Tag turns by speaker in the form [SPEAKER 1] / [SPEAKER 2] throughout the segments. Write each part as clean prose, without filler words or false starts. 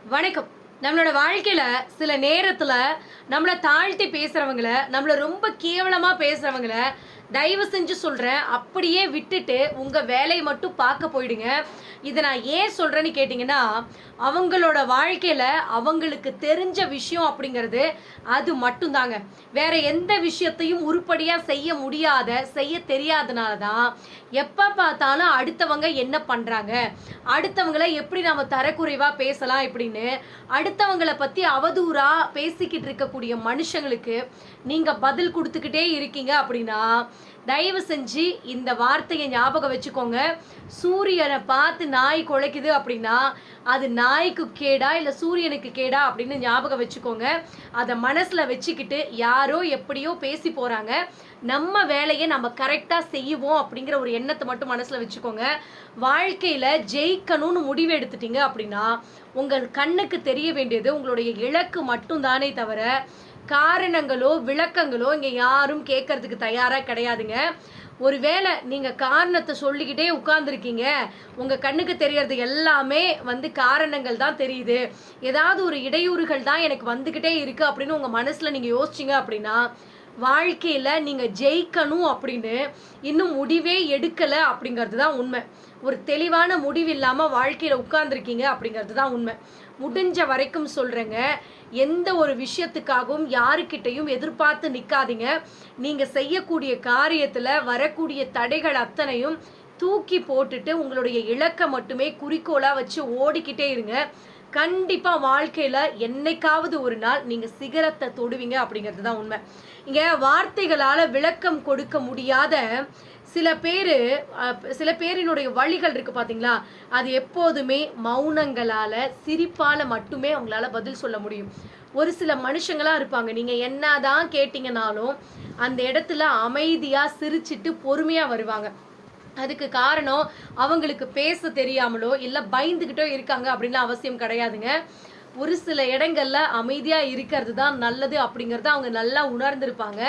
[SPEAKER 1] வணக்கம். நம்மளோட வாழ்க்கையில சில நேரத்துல நம்மள தாழ்த்தி பேசுறவங்கள, நம்மள ரொம்ப கேவலமா பேசுறவங்கள, தயவு செஞ்சு சொல்றேன், அப்படியே விட்டுட்டு உங்க வேலைய மட்டும் பார்க்க போயிடுங்க. இத நான் ஏன் சொல்றேன்னு கேட்டீங்கன்னா, அவங்களோட வாழ்க்கையில அவங்களுக்கு தெரிஞ்ச விஷயம் அப்படிங்கிறது அது மட்டும் தாங்க. வேற எந்த விஷயத்தையும் உருப்படியா செய்ய முடியாத, செய்ய தெரியாதனால தான், எப்ப பார்த்தாலும் அடுத்தவங்க என்ன பண்றாங்க? அடுத்தவங்கள எப்படி நாம தரக்குறைவா பேசலாம் இப்படின்னு, அடுத்தவங்கள பத்தி அவதூறா பேசிக்கிட்டு இருக்கக்கூடிய மனுஷங்களுக்கு, நீங்க பதில் குடுத்துக்கிட்டே இருக்கீங்க அப்படின்னா, தயவு செஞ்சு இந்த வார்த்தைய ஞாபகம் வச்சுக்கோங்க. சூரியன பார்த்து நாய் குலைக்குது அப்படின்னா, அது நாய்க்கு கேடா? இல்ல சூரியனுக்கு கேடா? அப்படின்னு ஞாபகம் வச்சுக்கோங்க. அத மனசுல வச்சுக்கிட்டு, யாரோ எப்படியோ பேசி போறாங்க. நம்ம வேலைய நம்ம கரெக்ட்டா செய்யுவோம் அப்படிங்கிற ஒரு எண்ணத்த மட்டும் மனசுல வச்சுக்கோங்க. வாழ்க்கையில ஜெயிக்கணும்னு முடிவு எடுத்துட்டீங்க அப்படின்னா, உங்க கண்ணுக்கு தெரிய வேண்டியது உங்களுடைய இலக்கு மட்டும் தானே தவிர, காரணங்களோ, விளக்கங்களோ இங்க யாரும் கேட்கறதுக்கு தயாரா கிடையாதுங்க. ஒருவேள நீங்க காரணத்த சொல்லிக்கிட்டே உட்கார்ந்துருக்கீங்க. உங்க கண்ணுக்கு தெரியறது எல்லாமே காரணங்கள் தான் தெரியுது. ஏதாவது ஒரு இடையூறுகள் தான் எனக்கு வந்துகிட்டே இருக்கு அப்படின்னு உங்க மனசுல நீங்க யோசிச்சீங்க அப்படின்னா, வாழ்க்கையில நீங்க ஜெயிக்கணும் அப்படின்னு இன்னும் முடிவே எடுக்கல அப்படிங்கிறது தான் உண்மை. ஒரு தெளிவான முடிவு இல்லாம வாழ்க்கையில உட்கார்ந்துருக்கீங்க அப்படிங்கிறது தான் உண்மை. முடிஞ்ச வரைக்கும் சொல்றேங்க. எந்த ஒரு விஷயத்துக்காகவும் யாருக்கிட்டயும் எதிர்பார்த்து நிக்காதீங்க. நீங்க செய்யக்கூடிய காரியத்துல வரக்கூடிய தடைகள் அத்தனையும் தூக்கி போட்டுட்டு உங்களுடைய இலக்க மட்டுமே குறிக்கோளா வச்சு ஓடிக்கிட்டே இருங்க. கண்டிப்பா வாழ்க்கையில என்னைக்காவது ஒரு நாள் நீங்க சிகரத்தை தொடுவீங்க அப்படிங்கிறது தான் உண்மை. இங்க வார்த்தைகளால விளக்கம் கொடுக்க முடியாத சில பேரு சில பேரினுடைய வழிகள் இருக்கு பாத்தீங்களா? அது எப்போதுமே மௌனங்களால, சிரிப்பால மட்டுமே அவங்களால பதில் சொல்ல முடியும். ஒரு சில மனுஷங்களா இருப்பாங்க. நீங்க என்னதான் கேட்டீங்கனாலும், அந்த இடத்துல அமைதியா சிரிச்சுட்டு பொறுமையா வருவாங்க. அதுக்கு காரணம் அவங்களுக்கு பேச தெரியாமலோ, இல்ல பயந்துகிட்டோ இருக்காங்க அப்படின்னு அவசியம் கிடையாதுங்க. ஒரு சில இடங்கள்ல அமைதியா இருக்கிறது தான் நல்லது அப்படிங்கிறத அவங்க நல்லா உணர்ந்திருப்பாங்க.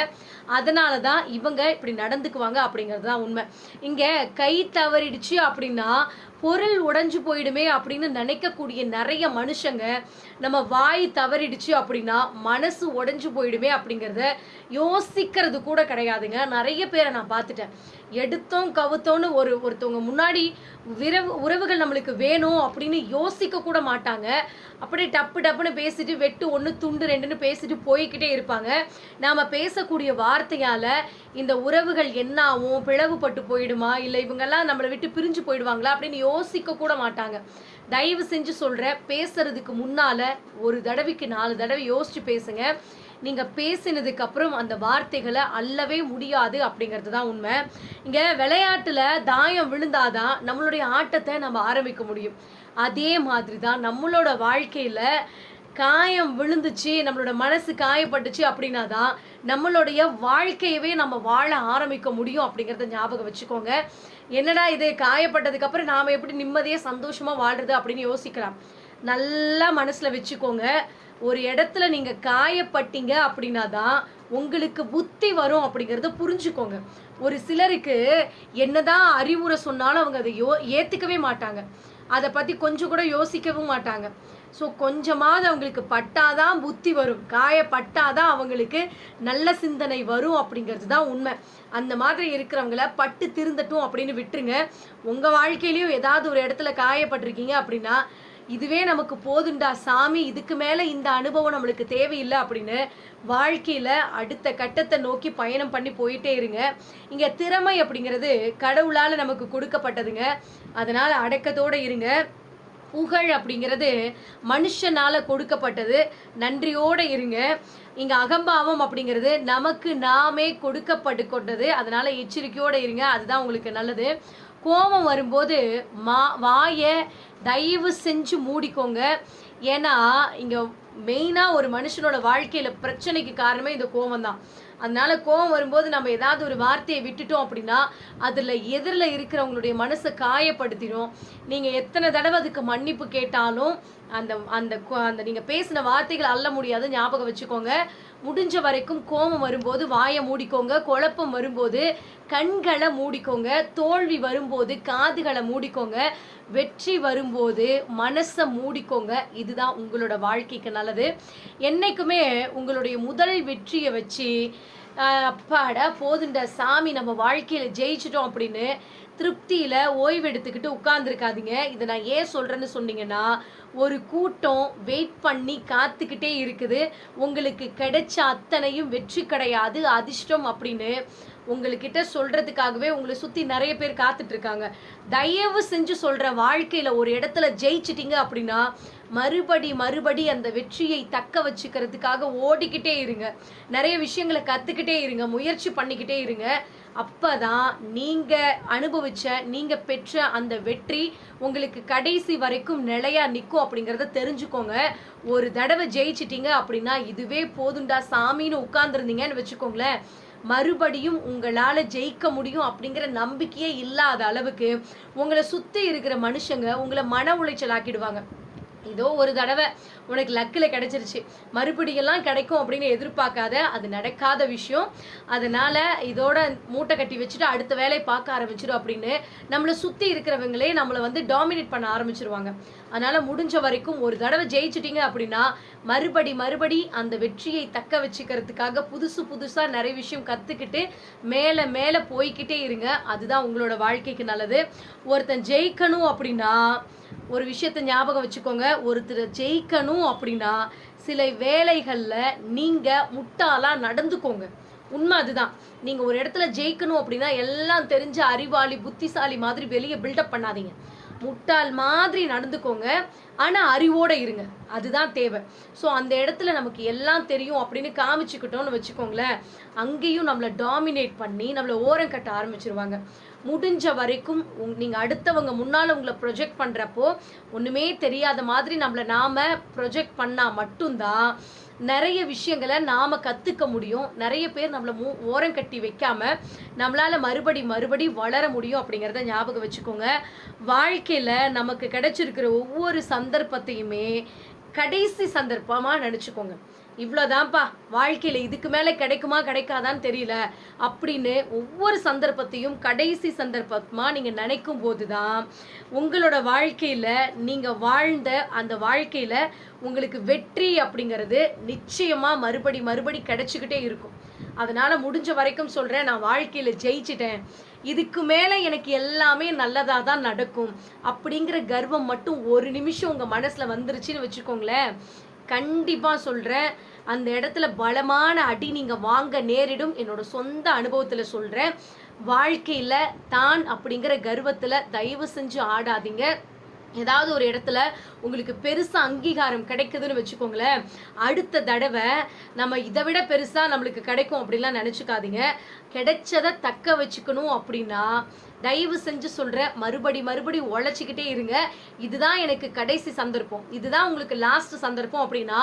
[SPEAKER 1] அதனால தான் இவங்க இப்படி நடந்துக்குவாங்க அப்படிங்கிறது தான் உண்மை. இங்க கை தவறிடுச்சு அப்படின்னா, பொருள் உடைஞ்சு போயிடுமே அப்படின்னு நினைக்கக்கூடிய நெறைய மனுஷங்க, நம்ம வாய் தவறிடுச்சு அப்படின்னா, மனசு உடைஞ்சு போயிடுமே அப்படிங்கிறத யோசிக்கிறது கூட கிடையாதுங்க. நெறைய பேர நான் பார்த்துட்டேன். எடுத்தோம் கவுத்தோம்னு ஒருத்தவங்க முன்னாடி உறவுகள் நம்மளுக்கு வேணும் அப்படின்னு யோசிக்க கூட மாட்டாங்க. அப்படியே டப்பு டப்புன்னு பேசிட்டு வெட்டு 1 துண்டு 2ன்னு பேசிட்டு போய்க்கிட்டே இருப்பாங்க. நாம பேசக்கூடிய வார்த்தையால இந்த உறவுகள் என்ன ஆகும்? பிளவுபட்டு போயிடுமா? இல்ல இவங்கலாம் நம்மள விட்டு பிரிஞ்சு போயிடுவாங்களா? அப்படின்னு யோசிக்க கூட மாட்டாங்க. தயவு செஞ்சு சொல்றேன், பேசுறதுக்கு முன்னால ஒரு தடவைக்கு 4 தடவை யோசிச்சு பேசுங்க. நீங்க பேசினதுக்கு அப்புறம் அந்த வார்த்தைகள அள்ளவே முடியாது அப்படிங்கிறது தான் உண்மை. இங்க விளையாட்டுல தாயம் விழுந்தாதான் நம்மளுடைய ஆட்டத்த நம்ம ஆரம்பிக்க முடியும். அதே மாதிரி தான் நம்மளோட வாழ்க்கையில காயம் விழுந்துச்சு, நம்மளோட மனசு காயப்பட்டுச்சு அப்படின்னா தான், நம்மளுடைய வாழ்க்கையவே நம்ம வாழ ஆரம்பிக்க முடியும் அப்படிங்கிறத ஞாபகம் வச்சுக்கோங்க. என்னடா இது காயப்பட்டதுக்கு அப்புறம் நாம எப்படி நிம்மதியா சந்தோஷமா வாழ்றது அப்படின்னு யோசிக்கலாம். நல்லா மனசுல வச்சுக்கோங்க. ஒரு இடத்துல நீங்க காயப்பட்டீங்க அப்படின்னா தான், உங்களுக்கு புத்தி வரும் அப்படிங்கிறத புரிஞ்சுக்கோங்க. ஒரு சிலருக்கு என்னதான் அறிவுரை சொன்னாலும் அவங்க அத ஏத்துக்கவே மாட்டாங்க. அத பத்தி கொஞ்சம் கூட யோசிக்கவும் மாட்டாங்க. ஸோ கொஞ்சமாவது அவங்களுக்கு பட்டாதான் புத்தி வரும். காயப்பட்டாதான் அவங்களுக்கு நல்ல சிந்தனை வரும் அப்படிங்கிறது தான் உண்மை. அந்த மாதிரி இருக்கிறவங்கள பட்டு திருந்தட்டும் அப்படின்னு விட்டுருங்க. உங்க வாழ்க்கையிலயும் ஏதாவது ஒரு இடத்துல காயப்பட்டிருக்கீங்க அப்படின்னா, இதுவே நமக்கு போதுண்டா சாமி, இதுக்கு மேல இந்த அனுபவம் நம்மளுக்கு தேவையில்ல அப்படின்னு வாழ்க்கையில அடுத்த கட்டத்த நோக்கி பயணம் பண்ணி போயிட்டே இருங்க. இங்க திறமை அப்படிங்கிறது கடவுளால நமக்கு கொடுக்கப்பட்டதுங்க. அதனால அடக்கத்தோட இருங்க. புகழ் அப்படிங்கிறது மனுஷனால கொடுக்கப்பட்டது. நன்றியோட இருங்க. இங்க அகம்பாவம் அப்படிங்கிறது நமக்கு நாமே கொடுக்கப்பட்டு கொண்டது. அதனால எச்சரிக்கையோட இருங்க. அதுதான் உங்களுக்கு நல்லது. கோபம் வரும்போது வாய தயவு செஞ்சு மூடிக்கோங்க. ஏன்னா, இங்க மெயினா ஒரு மனுஷனோட வாழ்க்கையில பிரச்சனைக்கு காரணமே இந்த கோவம் தான். அதனால கோவம் வரும்போது நம்ம ஏதாவது ஒரு வார்த்தைய விட்டுட்டோம் அப்படின்னா, அதுல எதிர்ல இருக்கிறவங்களுடைய மனச காயப்படுத்திரும். நீங்க எத்தன தடவ அதுக்கு மன்னிப்பு கேட்டாலும், அந்த அந்த அந்த நீங்க பேசின வார்த்தைகள அள்ள முடியாது. ஞாபகம் வச்சுக்கோங்க. முடிஞ்ச வரைக்கும் கோபம் வரும்போது வாயை மூடிக்கோங்க, குழப்பம் வரும்போது கண்களை மூடிக்கோங்க, தோல்வி வரும்போது காதுகளை மூடிக்கோங்க, வெற்றி வரும்போது மனசை மூடிக்கோங்க. இதுதான் உங்களோட வாழ்க்கைக்கு நல்லது. என்னைக்குமே உங்களுடைய முதல் வெற்றியை வச்சு அப்பாடா போதுண்டா சாமி நம்ம வாழ்க்கையில் ஜெயிச்சிட்டோம் அப்படின்னு திருப்தியில் ஓய்வு எடுத்துக்கிட்டு உட்கார்ந்துருக்காதீங்க. இதை நான் ஏன் சொல்கிறேன்னு சொன்னீங்கன்னா, ஒரு கூட்டம் வெயிட் பண்ணி காத்துக்கிட்டே இருக்குது. உங்களுக்கு கிடைச்ச அத்தனையும் வெற்றி கிடையாது, அதிர்ஷ்டம் அப்படின்னு உங்கள்கிட்ட சொல்கிறதுக்காகவே உங்களை சுற்றி நிறைய பேர் காத்துட்ருக்காங்க. தயவு செஞ்சு சொல்கிற, வாழ்க்கையில் ஒரு இடத்துல ஜெயிச்சிட்டிங்க அப்படின்னா மறுபடி அந்த வெற்றியை தக்க வச்சுக்கிறதுக்காக ஓடிக்கிட்டே இருங்க. நிறைய விஷயங்களை கற்றுக்கிட்டே இருங்க, முயற்சி பண்ணிக்கிட்டே இருங்க. அப்பதான் நீங்கள் அனுபவிச்ச, நீங்கள் பெற்ற அந்த வெற்றி உங்களுக்கு கடைசி வரைக்கும் நிலையா நிற்கும் அப்படிங்கிறத தெரிஞ்சுக்கோங்க. ஒரு தடவை ஜெயிச்சிட்டிங்க அப்படின்னா இதுவே போதுண்டா சாமின்னு உட்கார்ந்துருந்தீங்கன்னு வச்சுக்கோங்களேன், மறுபடியும் உங்களால் ஜெயிக்க முடியும் அப்படிங்கிற நம்பிக்கையே இல்லாத அளவுக்கு உங்களை சுற்றி இருக்கிற மனுஷங்க உங்களை மன உளைச்சல் ஆக்கிடுவாங்க. இதோ ஒரு தடவை உனக்கு லக்கில் கிடைச்சிருச்சு, மறுபடியெல்லாம் கிடைக்கும் அப்படின்னு எதிர்பார்க்காத, அது நடக்காத விஷயம். அதனால் இதோட மூட்டை கட்டி வச்சுட்டு அடுத்த வேலையை பார்க்க ஆரம்பிச்சிடும் அப்படின்னு நம்மளை சுற்றி இருக்கிறவங்களே நம்மளை வந்து டாமினேட் பண்ண ஆரம்பிச்சிருவாங்க. அதனால் முடிஞ்ச வரைக்கும் ஒரு தடவை ஜெயிச்சிட்டிங்க அப்படின்னா மறுபடி அந்த வெற்றியை தக்க வச்சுக்கிறதுக்காக புதுசாக நிறைய விஷயம் கற்றுக்கிட்டு மேலே போய்கிட்டே இருங்க. அதுதான் உங்களோட வாழ்க்கைக்கு நல்லது. ஒருத்தன் ஜெயிக்கணும் அப்படின்னா ஒரு விஷயத்தை ஞாபகம் வச்சுக்கோங்க, ஒருத்தர் ஜெயிக்கணும் அப்படின்னா சில வேலைகளில் நீங்கள் முட்டாளாக நடந்துக்கோங்க. உண்மை அதுதான். நீங்கள் ஒரு இடத்துல ஜெயிக்கணும் அப்படின்னா எல்லாம் தெரிஞ்ச அறிவாளி புத்திசாலி மாதிரி வெளியே பில்டப் பண்ணாதீங்க, முட்டாள் மாதிரி நடந்துக்கோங்க. ஆனால் அறிவோடு இருங்க, அதுதான் தேவை. ஸோ அந்த இடத்துல நமக்கு எல்லாம் தெரியும் அப்படின்னு காமிச்சுக்கிட்டோன்னு வச்சுக்கோங்களேன், அங்கேயும் நம்மளை டாமினேட் பண்ணி நம்மளை ஓரம் கட்ட ஆரம்பிச்சிருவாங்க. முடிஞ்ச வரைக்கும் நீங்கள் அடுத்தவங்க முன்னால் உங்களை ப்ரொஜெக்ட் பண்ணுறப்போ ஒன்றுமே தெரியாத மாதிரி நாம் ப்ரொஜெக்ட் பண்ணால் மட்டும்தான் நிறைய விஷயங்களை நாம் கற்றுக்க முடியும். நிறைய பேர் நம்மளை ஓரம் கட்டி வைக்காமல் நம்மளால் மறுபடி வளர முடியும் அப்படிங்கிறத ஞாபகம் வச்சுக்கோங்க. வாழ்க்கையில் நமக்கு கிடைச்சிருக்கிற ஒவ்வொரு சந்தர்ப்பத்தையுமே கடைசி சந்தர்ப்பமாக நினச்சிக்கோங்க. இவ்வளோதான்ப்பா வாழ்க்கையில், இதுக்கு மேலே கிடைக்குமா கிடைக்காதான்னு தெரியல அப்படின்னு ஒவ்வொரு சந்தர்ப்பத்தையும் கடைசி சந்தர்ப்பமாக நீங்கள் நினைக்கும் போது தான் உங்களோட வாழ்க்கையில் நீங்கள் வாழ்ந்த அந்த வாழ்க்கையில் உங்களுக்கு வெற்றி அப்படிங்கிறது நிச்சயமாக மறுபடி கிடைச்சிக்கிட்டே இருக்கும். அதனால் முடிஞ்ச வரைக்கும் சொல்கிறேன், நான் வாழ்க்கையில் ஜெயிச்சிட்டேன், இதுக்கு மேலே எனக்கு எல்லாமே நல்லதாக தான் நடக்கும் அப்படிங்கிற கர்வம் மட்டும் ஒரு நிமிஷம் உங்கள் மனசில் வந்துருச்சுன்னு வச்சுக்கோங்களேன், கண்டிப்பாக சொல்கிறேன், அந்த இடத்துல பலமான அடி நீங்கள் வாங்க நேரிடும். என்னோட சொந்த அனுபவத்தில் சொல்கிறேன். வாழ்க்கையில் தான் அப்படிங்கிற கர்வத்தில் தயவு செஞ்சு ஆடாதீங்க. ஏதாவது ஒரு இடத்துல உங்களுக்கு பெருசாக அங்கீகாரம் கிடைக்குதுன்னு வச்சுக்கோங்களேன், அடுத்த தடவை நம்ம இதை விட பெருசாக நம்மளுக்கு கிடைக்கும் அப்படின்லாம் நினச்சிக்காதீங்க. கிடைச்சதை தக்க வச்சுக்கணும் அப்படின்னா தயவு செஞ்சு சொல்கிறேன், மறுபடி உழைச்சிக்கிட்டே இருங்க. இதுதான் எனக்கு கடைசி சந்தர்ப்பம், இதுதான் உங்களுக்கு லாஸ்ட் சந்தர்ப்பம் அப்படின்னா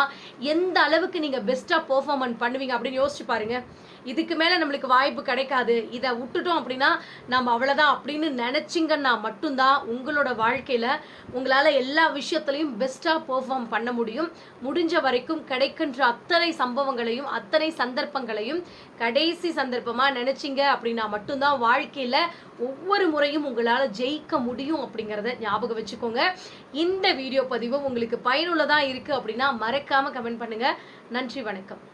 [SPEAKER 1] எந்த அளவுக்கு நீங்கள் பெஸ்ட்டாக பெர்ஃபார்மன்ஸ் பண்ணுவீங்க அப்படின்னு யோசிச்சு பாருங்கள். இதுக்கு மேலே நம்மளுக்கு வாய்ப்பு கிடைக்காது, இதை விட்டுட்டோம் அப்படின்னா நம்ம அவ்வளோதான் அப்படின்னு நினச்சிங்கன்னா மட்டும்தான் உங்களோட வாழ்க்கையில் உங்களால் எல்லா விஷயத்துலையும் பெஸ்ட்டாக பெர்ஃபார்ம் பண்ண முடியும். முடிஞ்ச வரைக்கும் கிடைக்கின்ற அத்தனை சம்பவங்களையும் அத்தனை சந்தர்ப்பங்களையும் கடைசி சந்தர்ப்பமாக நினச்சிங்க அப்படின்னா மட்டும்தான் வாழ்க்கையில் ஒவ்வொரு முறையும் உங்களால் ஜெயிக்க முடியும் அப்படிங்கிறத ஞாபகம் வச்சுக்கோங்க. இந்த வீடியோ பதிவு உங்களுக்கு பயனுள்ளதாக இருக்குது அப்படின்னா மறக்காமல் கமெண்ட் பண்ணுங்கள். நன்றி, வணக்கம்.